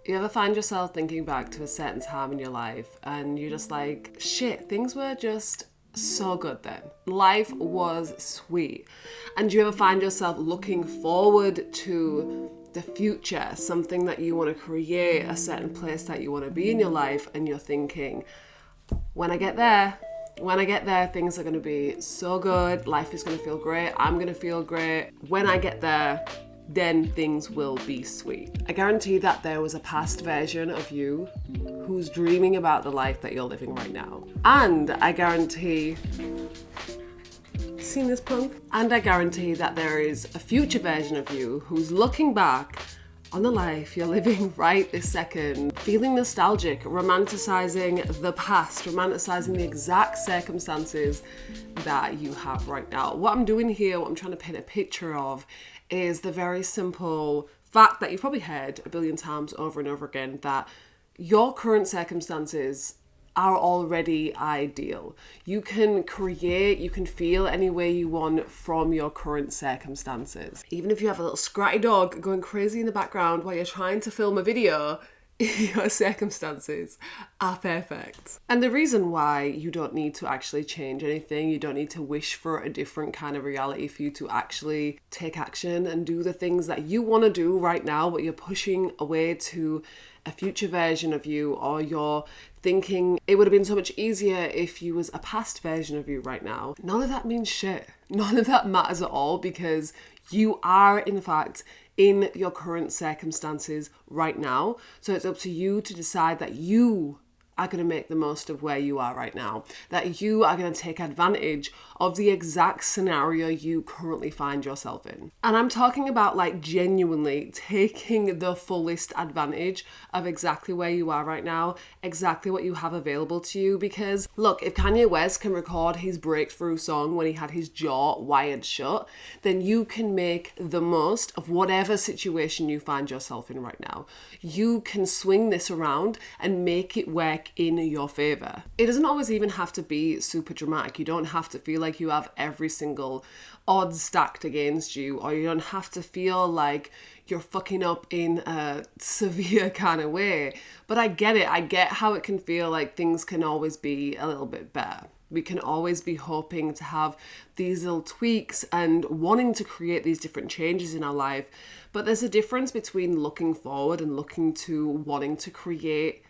You ever find yourself thinking back to a certain time in your life and you're just like, shit, things were just so good then. Life was sweet. And you ever find yourself looking forward to the future, something that you want to create, a certain place that you want to be in your life, and you're thinking, when I get there, things are going to be so good, life is going to feel great, I'm going to feel great. When I get there, then things will be sweet. I guarantee that there was a past version of you who's dreaming about the life that you're living right now. And I guarantee, seen this punk? And I guarantee that there is a future version of you who's looking back on the life you're living right this second, feeling nostalgic, romanticizing the past, romanticizing the exact circumstances that you have right now. What I'm doing here, what I'm trying to paint a picture of, is the very simple fact that you've probably heard a billion times over and over again, that your current circumstances are already ideal. You can create, you can feel any way you want from your current circumstances. Even if you have a little scratty dog going crazy in the background while you're trying to film a video, your circumstances are perfect. And the reason why you don't need to actually change anything, you don't need to wish for a different kind of reality for you to actually take action and do the things that you want to do right now, but you're pushing away to a future version of you, or you're thinking it would have been so much easier if you was a past version of you right now. None of that means shit. None of that matters at all, because you are, in fact, in your current circumstances right now. So it's up to you to decide that you are going to make the most of where you are right now, that you are going to take advantage of the exact scenario you currently find yourself in. And I'm talking about like genuinely taking the fullest advantage of exactly where you are right now, exactly what you have available to you. Because look, if Kanye West can record his breakthrough song when he had his jaw wired shut, then you can make the most of whatever situation you find yourself in right now. You can swing this around and make it work in your favor. It doesn't always even have to be super dramatic. You don't have to feel like you have every single odds stacked against you, or you don't have to feel like you're fucking up in a severe kind of way. But I get it. I get how it can feel like things can always be a little bit better. We can always be hoping to have these little tweaks and wanting to create these different changes in our life. But there's a difference between looking forward and looking to wanting to create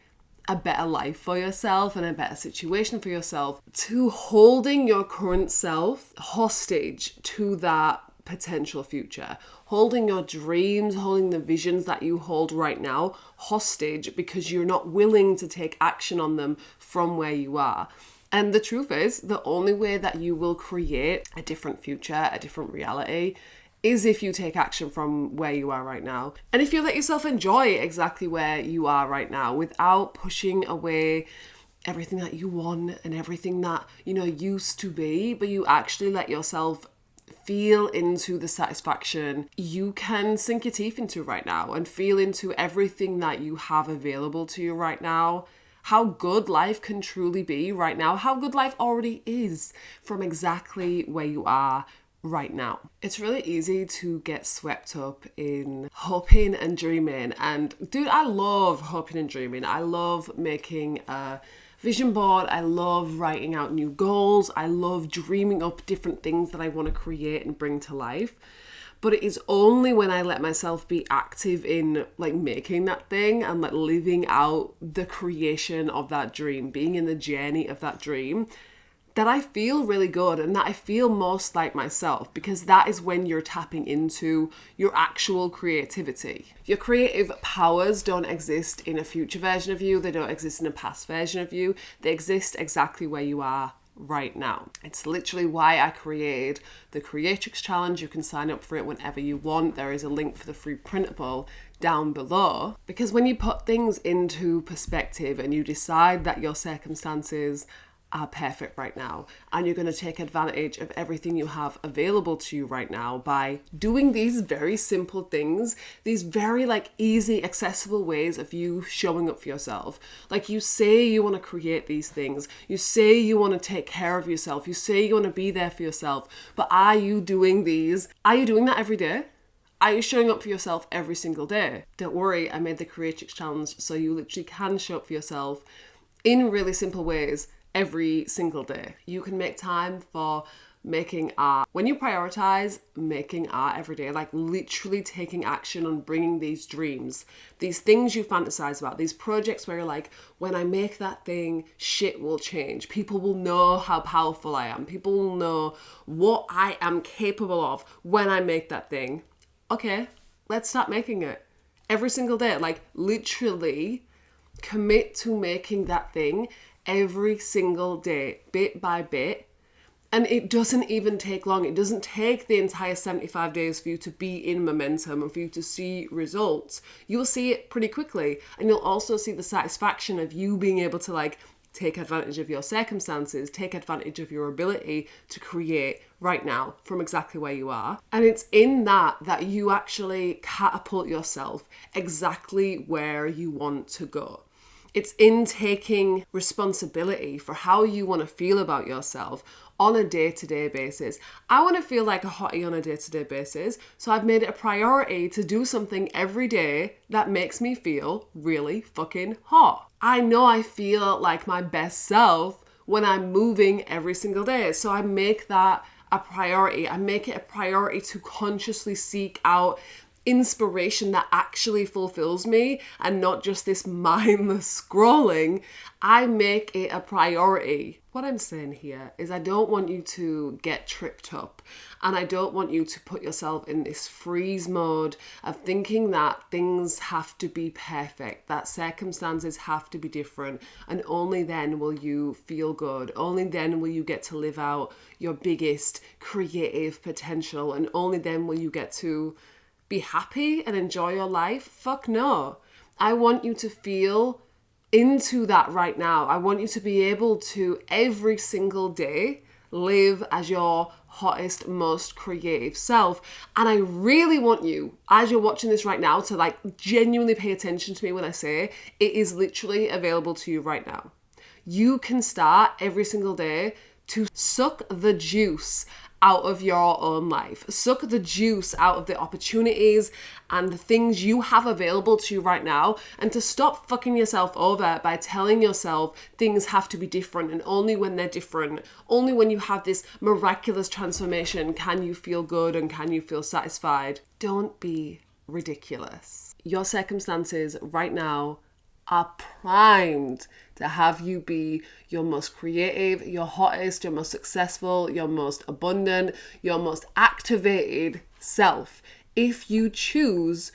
a better life for yourself and a better situation for yourself, to holding your current self hostage to that potential future, holding your dreams, holding the visions that you hold right now hostage because you're not willing to take action on them from where you are. And the truth is, the only way that you will create a different future, a different reality, is if you take action from where you are right now. And if you let yourself enjoy exactly where you are right now without pushing away everything that you want and everything that, used to be, but you actually let yourself feel into the satisfaction you can sink your teeth into right now and feel into everything that you have available to you right now. How good life can truly be right now, how good life already is from exactly where you are right now. It's really easy to get swept up in hoping and dreaming. And dude, I love hoping and dreaming. I love making a vision board. I love writing out new goals. I love dreaming up different things that I want to create and bring to life. But it is only when I let myself be active in like making that thing and like living out the creation of that dream, being in the journey of that dream, that I feel really good and that I feel most like myself, because that is when you're tapping into your actual creativity. Your creative powers don't exist in a future version of you. They don't exist in a past version of you. They exist exactly where you are right now. It's literally why I created the Creatrix challenge. You can sign up for it whenever you want. There is a link for the free printable down below. Because when you put things into perspective and you decide that your circumstances are perfect right now, and you're going to take advantage of everything you have available to you right now by doing these very simple things, these very easy, accessible ways of you showing up for yourself. Like, you say you want to create these things, you say you want to take care of yourself, you say you want to be there for yourself, but are you doing these? Are you doing that every day? Are you showing up for yourself every single day? Don't worry, I made the Creatrix challenge so you literally can show up for yourself in really simple ways every single day. You can make time for making art. When you prioritize making art every day, like literally taking action on bringing these dreams, these things you fantasize about, these projects where you're like, when I make that thing, shit will change. People will know how powerful I am. People will know what I am capable of when I make that thing. Okay, let's start making it every single day. Like literally commit to making that thing every single day, bit by bit. And it doesn't even take long. It doesn't take the entire 75 days for you to be in momentum and for you to see results. You'll see it pretty quickly. And you'll also see the satisfaction of you being able to like take advantage of your circumstances, take advantage of your ability to create right now from exactly where you are. And it's in that you actually catapult yourself exactly where you want to go. It's in taking responsibility for how you want to feel about yourself on a day-to-day basis. I want to feel like a hottie on a day-to-day basis, so I've made it a priority to do something every day that makes me feel really fucking hot. I know I feel like my best self when I'm moving every single day, so I make that a priority. I make it a priority to consciously seek out inspiration that actually fulfills me and not just this mindless scrolling. I make it a priority. What I'm saying here is I don't want you to get tripped up, and I don't want you to put yourself in this freeze mode of thinking that things have to be perfect, that circumstances have to be different, and only then will you feel good. Only then will you get to live out your biggest creative potential, and only then will you get to be happy and enjoy your life. Fuck no. I want you to feel into that right now. I want you to be able to every single day live as your hottest, most creative self. And I really want you, as you're watching this right now, to like genuinely pay attention to me when I say it is literally available to you right now. You can start every single day to suck the juice out of your own life. Suck the juice out of the opportunities and the things you have available to you right now, and to stop fucking yourself over by telling yourself things have to be different, and only when they're different, only when you have this miraculous transformation can you feel good and can you feel satisfied. Don't be ridiculous. Your circumstances right now are primed to have you be your most creative, your hottest, your most successful, your most abundant, your most activated self if you choose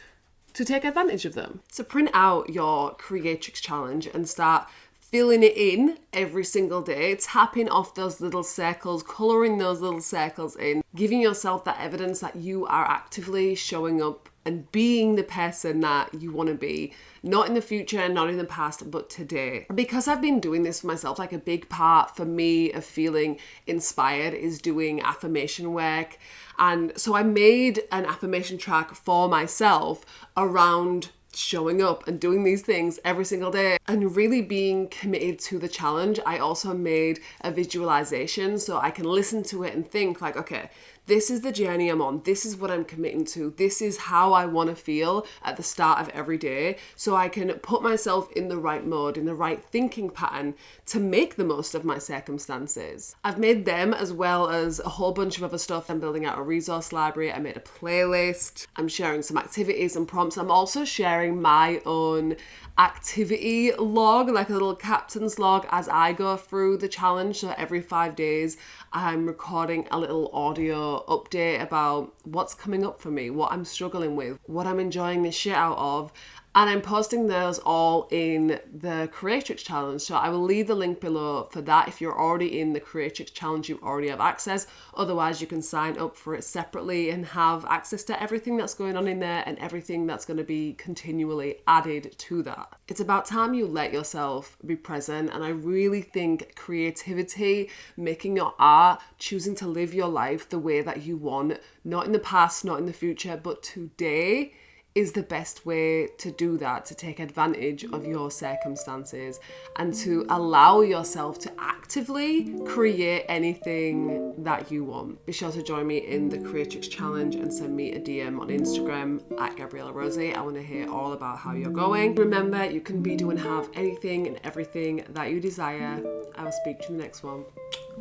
to take advantage of them. So print out your Creatrix challenge and start filling it in every single day, tapping off those little circles, colouring those little circles in, giving yourself that evidence that you are actively showing up and being the person that you want to be, not in the future, not in the past, but today. Because I've been doing this for myself, like a big part for me of feeling inspired is doing affirmation work. And so I made an affirmation track for myself around showing up and doing these things every single day and really being committed to the challenge. I also made a visualization so I can listen to it and think like, okay, this is the journey I'm on. This is what I'm committing to. This is how I want to feel at the start of every day, so I can put myself in the right mode, in the right thinking pattern to make the most of my circumstances. I've made them as well as a whole bunch of other stuff. I'm building out a resource library. I made a playlist. I'm sharing some activities and prompts. I'm also sharing my own activity log, like a little captain's log as I go through the challenge. So every 5 days I'm recording a little audio update about what's coming up for me, what I'm struggling with, what I'm enjoying the shit out of. And I'm posting those all in the Creatrix challenge. So I will leave the link below for that. If you're already in the Creatrix challenge, you already have access. Otherwise, you can sign up for it separately and have access to everything that's going on in there and everything that's going to be continually added to that. It's about time you let yourself be present. And I really think creativity, making your art, choosing to live your life the way that you want, not in the past, not in the future, but today, is the best way to do that, to take advantage of your circumstances and to allow yourself to actively create anything that you want. Be sure to join me in the Creatrix challenge and send me a DM on Instagram at Gabriella Rosie. I want to hear all about how you're going. Remember, you can be, do and have anything and everything that you desire. I will speak to you in the next one.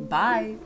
Bye.